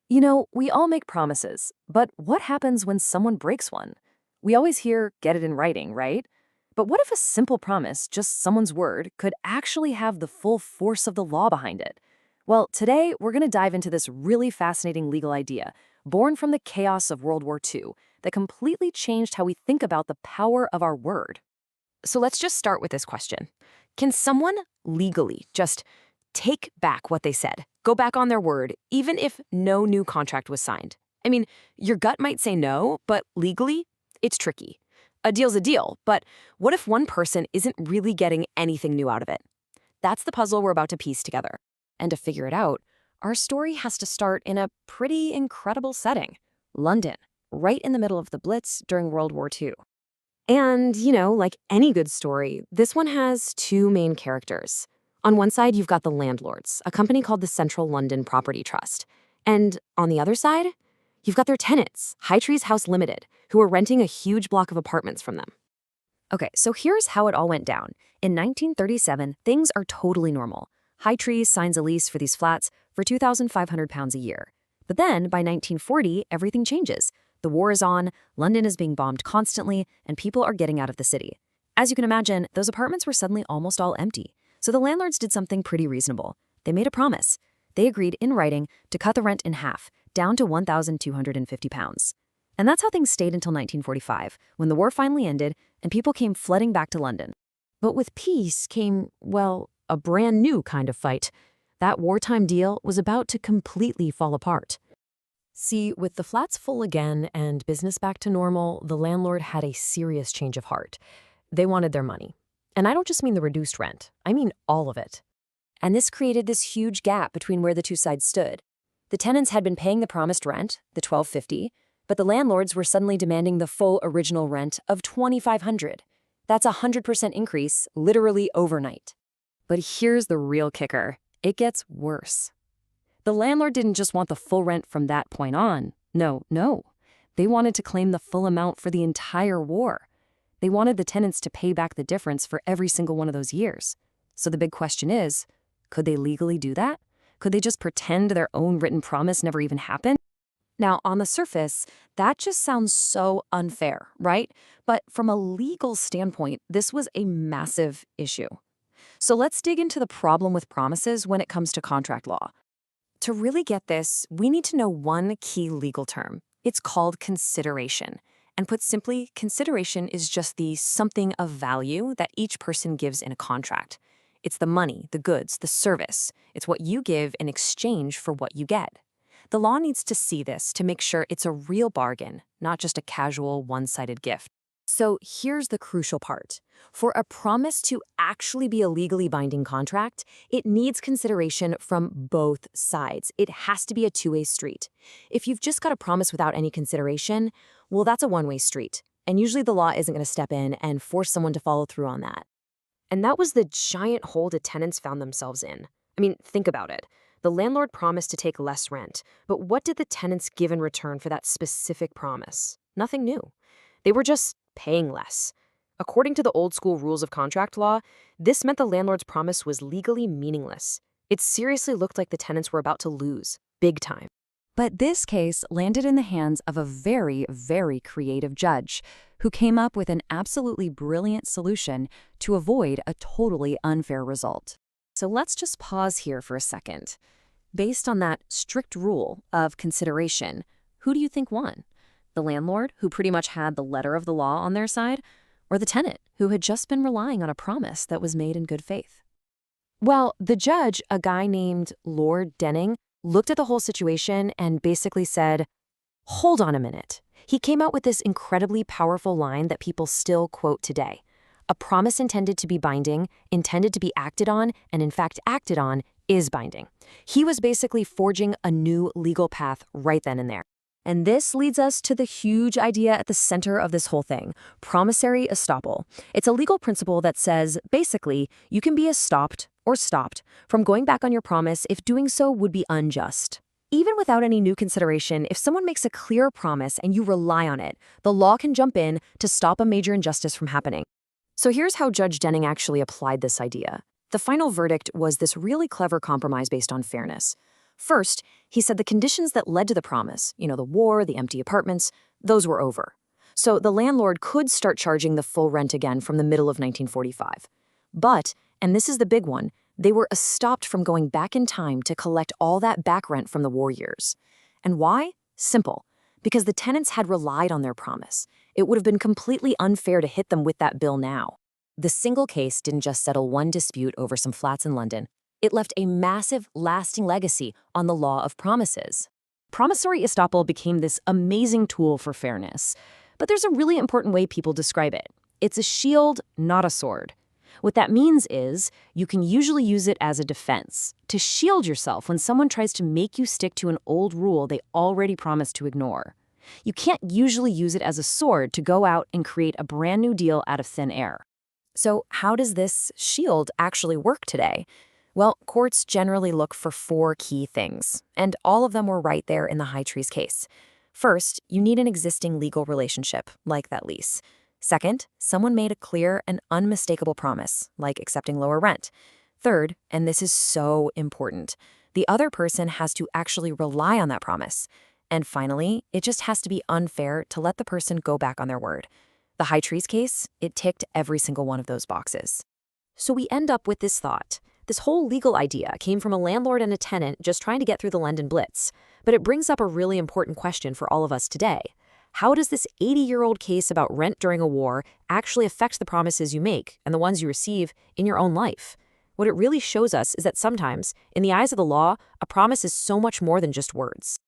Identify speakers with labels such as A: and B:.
A: You know, we all make promises, but what happens when someone breaks one? We always hear, get it in writing, right? But what if a simple promise, just someone's word, could actually have the full force of the law behind it? Well, today we're going to dive into this really fascinating legal idea, born from the chaos of World War II, that completely changed how we think about the power of our word. So let's just start with this question. Can someone legally just take back what they said, go back on their word, even if no new contract was signed? I mean, your gut might say no, but legally, it's tricky. A deal's a deal, but what if one person isn't really getting anything new out of it? That's the puzzle we're about to piece together. And to figure it out, our story has to start in a pretty incredible setting, London, right in the middle of the Blitz during World War II. And, like any good story, this one has two main characters. On one side, you've got the landlords, a company called the Central London Property Trust. And on the other side, you've got their tenants, High Trees House Limited, who are renting a huge block of apartments from them. Okay, so here's how it all went down. In 1937, things are totally normal. High Trees signs a lease for these flats for £2,500 a year. But then, by 1940, everything changes. The war is on, London is being bombed constantly, and people are getting out of the city. As you can imagine, those apartments were suddenly almost all empty. So the landlords did something pretty reasonable. They made a promise. They agreed in writing to cut the rent in half, down to £1,250. And that's how things stayed until 1945, when the war finally ended and people came flooding back to London. But with peace came, well, a brand new kind of fight. That wartime deal was about to completely fall apart. See, with the flats full again and business back to normal, the landlord had a serious change of heart. They wanted their money. And I don't just mean the reduced rent, I mean all of it. And this created this huge gap between where the two sides stood. The tenants had been paying the promised rent, the $1,250, but the landlords were suddenly demanding the full original rent of $2,500. That's a 100% increase, literally overnight. But here's the real kicker. It gets worse. The landlord didn't just want the full rent from that point on. No. They wanted to claim the full amount for the entire war. They wanted the tenants to pay back the difference for every single one of those years. So the big question is, could they legally do that? Could they just pretend their own written promise never even happened? Now, on the surface, that just sounds so unfair, right? But from a legal standpoint, this was a massive issue. So let's dig into the problem with promises when it comes to contract law. To really get this, we need to know one key legal term. It's called consideration. And put simply, consideration is just the something of value that each person gives in a contract. It's the money, the goods, the service. It's what you give in exchange for what you get. The law needs to see this to make sure it's a real bargain, not just a casual, one-sided gift. So here's the crucial part. For a promise to actually be a legally binding contract, it needs consideration from both sides. It has to be a two-way street. If you've just got a promise without any consideration, well, that's a one-way street. And usually the law isn't going to step in and force someone to follow through on that. And that was the giant hole the tenants found themselves in. I mean, think about it. The landlord promised to take less rent, but what did the tenants give in return for that specific promise? Nothing new. They were just paying less. According to the old-school rules of contract law, this meant the landlord's promise was legally meaningless. It seriously looked like the tenants were about to lose, big time. But this case landed in the hands of a very, very creative judge who came up with an absolutely brilliant solution to avoid a totally unfair result. So let's just pause here for a second. Based on that strict rule of consideration, who do you think won? The landlord, who pretty much had the letter of the law on their side, or the tenant, who had just been relying on a promise that was made in good faith? Well, the judge, a guy named Lord Denning, looked at the whole situation and basically said, hold on a minute. He came out with this incredibly powerful line that people still quote today. A promise intended to be binding, intended to be acted on, and in fact acted on, is binding. He was basically forging a new legal path right then and there. And this leads us to the huge idea at the center of this whole thing, promissory estoppel. It's a legal principle that says, basically, you can be estopped or stopped from going back on your promise if doing so would be unjust. Even without any new consideration, if someone makes a clear promise and you rely on it, the law can jump in to stop a major injustice from happening. So here's how Judge Denning actually applied this idea. The final verdict was this really clever compromise based on fairness. First, he said the conditions that led to the promise, the war, the empty apartments, those were over. So the landlord could start charging the full rent again from the middle of 1945. But, and this is the big one, they were stopped from going back in time to collect all that back rent from the war years. And why? Simple. Because the tenants had relied on their promise. It would have been completely unfair to hit them with that bill now. The single case didn't just settle one dispute over some flats in London. It left a massive, lasting legacy on the law of promises. Promissory estoppel became this amazing tool for fairness. But there's a really important way people describe it. It's a shield, not a sword. What that means is you can usually use it as a defense, to shield yourself when someone tries to make you stick to an old rule they already promised to ignore. You can't usually use it as a sword to go out and create a brand new deal out of thin air. So how does this shield actually work today? Well, courts generally look for 4 key things, and all of them were right there in the High Trees case. First, you need an existing legal relationship, like that lease. Second, someone made a clear and unmistakable promise, like accepting lower rent. Third, and this is so important, the other person has to actually rely on that promise. And finally, it just has to be unfair to let the person go back on their word. The High Trees case, it ticked every single one of those boxes. So we end up with this thought. This whole legal idea came from a landlord and a tenant just trying to get through the London Blitz. But it brings up a really important question for all of us today. How does this 80-year-old case about rent during a war actually affect the promises you make and the ones you receive in your own life? What it really shows us is that sometimes, in the eyes of the law, a promise is so much more than just words.